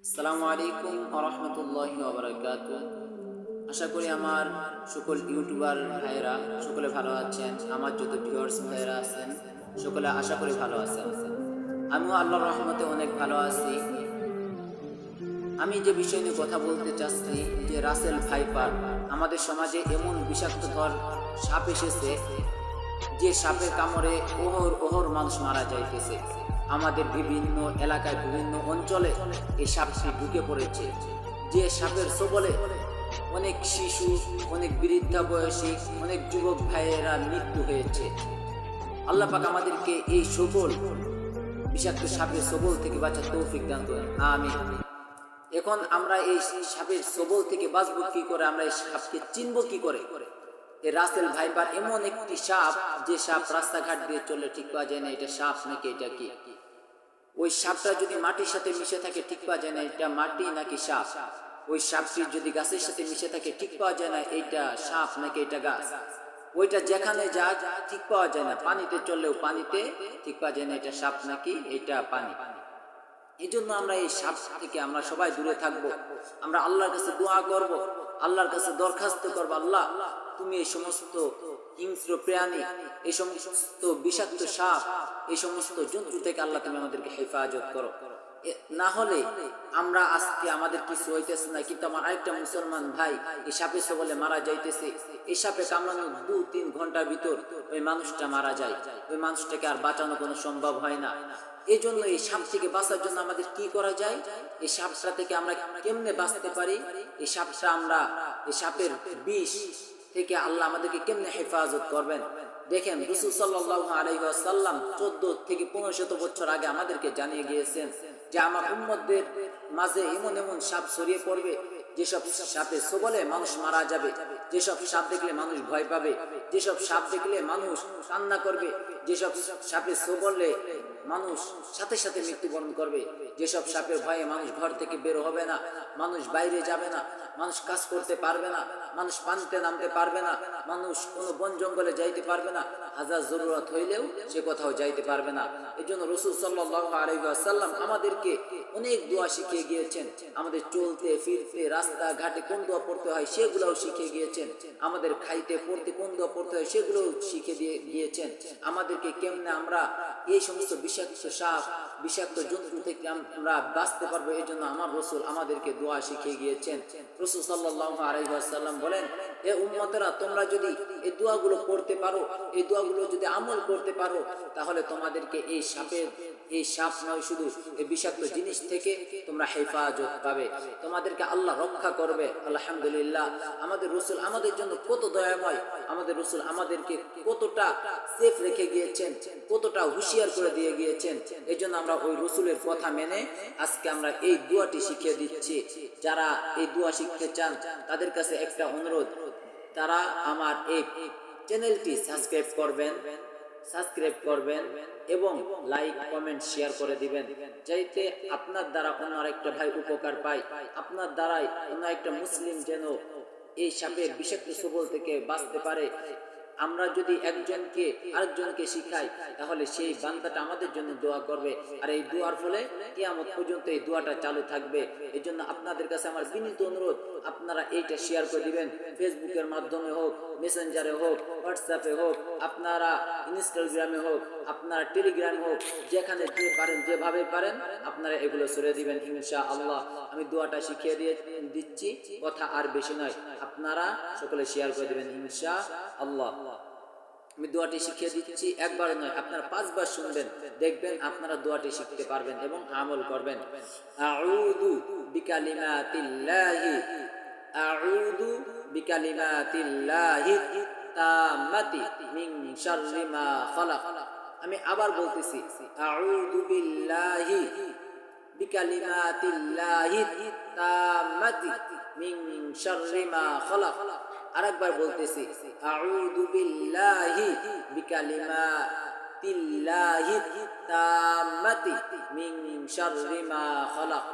আসসালামু আলাইকুম ওয়া রাহমাতুল্লাহি ওয়া বারাকাতুহু। আশা করি আমার সকল ইউটিউবার ভাইয়েরা সকলে ভালো আছেন। আমার যত ভিউয়ার্স ভাইয়েরা আছেন সকলে আশা করি ভালো আছেন। আমিও আল্লাহর রহমতে অনেক ভালো আছি। আমি যে বিষয় নিয়ে কথা বলতে চাচ্ছি যে রাসেল ভাইপার, আমাদের সমাজে এমন বিষাক্তধর সাপ এসেছে যে সাপের কামড়ে ওহর ওহর মানুষ মারা যাইতেছে। আমাদের বিভিন্ন এলাকায় বিভিন্ন অঞ্চলে এই সাপটি ঢুকে পড়েছে। যে সাপের ছোবলে অনেক শিশু, অনেক বৃদ্ধা বয়সী, অনেক যুবক ভাইয়েরা মৃত্যু হয়েছে। আল্লাহ পাক আমাদেরকে এই সবল বিষাক্ত সাপের সবল থেকে বাঁচার তৌফিক দান করেন, আমিন। এখন আমরা এই সাপের সবল থেকে বাঁচবো কি করে, আমরা এই সাপকে চিনবো কি করে? এই রাসেল ভাইপার এমন একটি সাপ যে সাপ রাস্তাঘাট দিয়ে চললে ঠিক পাওয়া যায় না এটা সাপ নাকি এটা কি। ওই সাপটা যদি মাটির সাথে মিশে থাকে ঠিক পাওয়া যায় না এটা মাটি নাকি সাপ। ওই সাপটি যদি গাছের সাথে মিশে থাকে ঠিক পাওয়া যায় না এইটা সাপ নাকি এটা গাছ। ওইটা যেখানে যা ঠিক পাওয়া যায় না, পানিতে চললেও পানিতে ঠিক পাওয়া যায় না এটা সাপ নাকি এটা পানি। এই জন্য আমরা এই সাপ থেকে আমরা সবাই দূরে থাকব। আমরা আল্লাহর কাছে দোয়া করব, আল্লাহর কাছে দরখাস্ত করব, আল্লাহ তুমি এই সমস্ত হিংস্র প্রাণী, এই সমস্ত বিষাক্ত সাপ, এই সমস্ত জন্তু থেকে আল্লাহ তুমি আমাদেরকে হেফাজত করো। না হলে আমরা আজকে আমাদের কিছু হইতেছে না, কিন্তু আমার আরেকটা মুসলমান ভাই এই সাপে সবলে মারা যাইতেছে। এই সাপে কামড়ানো 2-3 ঘন্টার ভিতর ওই মানুষটা মারা যায়। ওই মানুষটাকে আর বাঁচানো কোনো সম্ভব হয় না। এই জন্য এই সাপ থেকে বাঁচার জন্য আমাদের কি করা যায়, এই সাপটা থেকে আমরা কেমনে বাঁচতে পারি, এই সাপটা আমরা এই সাপের বিষ থেকে আল্লাহ আমাদেরকে কেমনে হেফাজত করবেন। দেখেন রাসূল সাল্লাল্লাহু আলাইহি ওয়াসাল্লাম 14 থেকে 1500 বছর আগে আমাদেরকে জানিয়ে গিয়েছেন যে আমার উম্মতদের মাঝে এমন এমন সাপ ছড়িয়ে পড়বে যেসব সাপের ছোবলে মানুষ মারা যাবে, যেসব সাপ দেখলে মানুষ ভয় পাবে, যেসব সাপ দেখলে মানুষ কান্না করবে, যেসব সাপের ছোবলে মানুষ সাথে সাথে মৃত্যুবরণ করবে, যেসব সাপের ভয়ে মানুষ ঘর থেকে বের হবে না, মানুষ বাইরে যাবে না, মানুষ কাজ করতে পারবে না, মানুষ পানিতে নামতে পারবে না, মানুষ কোনো বন জঙ্গলে যাইতে পারবে না, হাজার জরুরত হইলেও সে কোথাও যাইতে পারবে না। এই জন্য রাসূল সাল্লাল্লাহু আলাইহি ওয়াসাল্লাম আমাদেরকে অনেক দোয়া শিখিয়ে গিয়েছেন। আমাদের চলতে ফিরতে রাস্তা ঘাটে কোন দোয়া পড়তে হয় সেগুলোও শিখিয়ে গিয়েছেন। আমাদের খাইতে পড়তে কোন দোয়া পড়তে হয় সেগুলোও শিখিয়ে দিয়ে গিয়েছেন। আমাদেরকে কেমনে আমরা এই সমস্ত বিষাক্ত সাপ, বিষাক্ত জন্তু থেকে আমরা বাঁচতে পারবো, এই জন্য আমার রাসূল আমাদেরকে দোয়া শিখিয়ে গিয়েছেন। রাসূল সাল্লাল্লাহু আলাইহি ওয়াসাল্লাম বলেন, হে উম্মতেরা তোমরা যদি এই দোয়াগুলো পড়তে পারো, এই দোয়াগুলো যদি আমল করতে পারো, তাহলে তোমাদেরকে এই সাপ নয় শুধু এই বিষাক্ত জিনিস থেকে তোমরা হেফাজত পাবে, তোমাদেরকে আল্লাহ রক্ষা করবে। আলহামদুলিল্লাহ, আমাদের রাসূল আমাদের জন্য কত দয়াময়, আমাদের রাসূল আমাদেরকে কতটা সেফ রেখে গিয়েছেন, কতটা হুঁশিয়ার করে দিয়ে গিয়েছেন। এই জন্য আমরা ওই রাসূলের কথা মেনে আজকে আমরা এই দোয়াটি শিখিয়ে দিচ্ছি। যারা এই দোয়া শিখতে চান তাদের কাছে একটা অনুরোধ, তারা আমার এই চ্যানেলটি সাবস্ক্রাইব করবেন এবং লাইক কমেন্ট শেয়ার করে দিবেন, যাইতে আপনার দ্বারা অন্য আরেকটা ভাই উপকার পায়, আপনার দ্বারাই অন্য একটা মুসলিম যেন এই সাপের বিষাক্ত ছোবল থেকে বাঁচতে পারে। আমরা যদি একজনকে আরেকজনকে শিখাই তাহলে সেই বান্দাটা আমাদের জন্য দোয়া করবে, আর এই দোয়ার ফলে কিয়ামত পর্যন্ত এই দোয়াটা চালু থাকবে। এই জন্য আপনাদের কাছে আমার বিনীত অনুরোধ, আপনারা এইটা শেয়ার করে দিবেন। ফেসবুকের মাধ্যমে হোক, মেসেঞ্জারে হোক, হোয়াটসঅ্যাপে হোক, আপনারা ইনস্টাগ্রামে হোক, আপনারা টেলিগ্রামে হোক, যেখানে যে পারেন যেভাবে পারেন আপনারা এগুলো ছড়িয়ে দিবেন ইনশাআল্লাহ। আমি দোয়াটা শিখিয়ে দিচ্ছি, কথা আর বেশি নয়, আপনারা সকলে শেয়ার করে দিবেন ইনশাআল্লাহ। আমি দোয়াটি শিখিয়ে দিচ্ছি, একবার নয় আপনারা 5 বার শুনবেন, দেখবেন আপনারা দোয়াটি শিখতে পারবেন এবং আমল করবেন। আউযু বিকালিমাতিল্লাহি, আউযু বিকালিমাতিল্লাহি তাম্মাতি মিন শাররি মা খালাক। আমি আবার বলতেছি, আউযু বিল্লাহি বিকালিমাতিল্লাহি তাম্মাতি মিন শাররি মা খালাক। আরেকবার বলতেছি, আউযু বিল্লাহি বিকালিমাতিল্লাহি তাম্মাতি মিন শাররি মা খালাক।